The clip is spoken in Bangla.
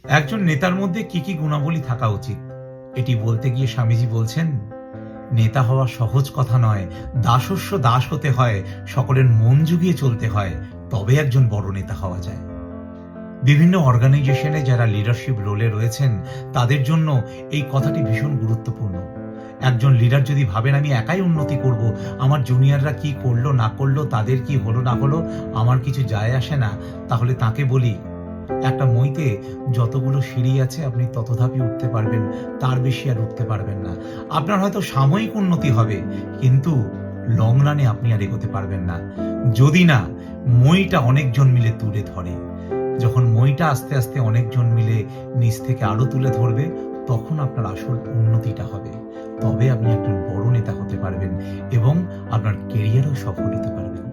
একজন নেতার মধ্যে কি কি গুণাবলী থাকা উচিত, এটি বলতে গিয়ে স্বামীজি বলছেন, নেতা হওয়া সহজ কথা নয়। দাসস্য দাস হতে হয়, সকলের মন জুগিয়ে চলতে হয়, তবে একজন বড় নেতা হওয়া যায়। বিভিন্ন অর্গানাইজেশনে যারা লিডারশিপ রোলে রয়েছেন, তাদের জন্য এই কথাটি ভীষণ গুরুত্বপূর্ণ। একজন লিডার যদি ভাবেন আমি একাই উন্নতি করব, আমার জুনিয়ররা কি করলো না করলো, তাদের কি হলো না হলো, আমার কিছু যায় আসে না, তাহলে তাকে বলি, একটা মইতে যতগুলো সিঁড়ি আছে আপনি তত ধাপই উঠতে পারবেন, তার বেশি আর উঠতে পারবেন না। আপনার হয়তো সাময়িক উন্নতি হবে, কিন্তু লং রানে আপনি আর এগোতে পারবেন না, যদি না মইটা অনেকজন মিলে তুলে ধরে। যখন মইটা আস্তে আস্তে অনেকজন মিলে নিচ থেকে আরো তুলে ধরবে, তখন আপনার আসল উন্নতিটা হবে। তবে আপনি একজন বড় নেতা হতে পারবেন এবং আপনার কেরিয়ারও সফল হতে পারবেন।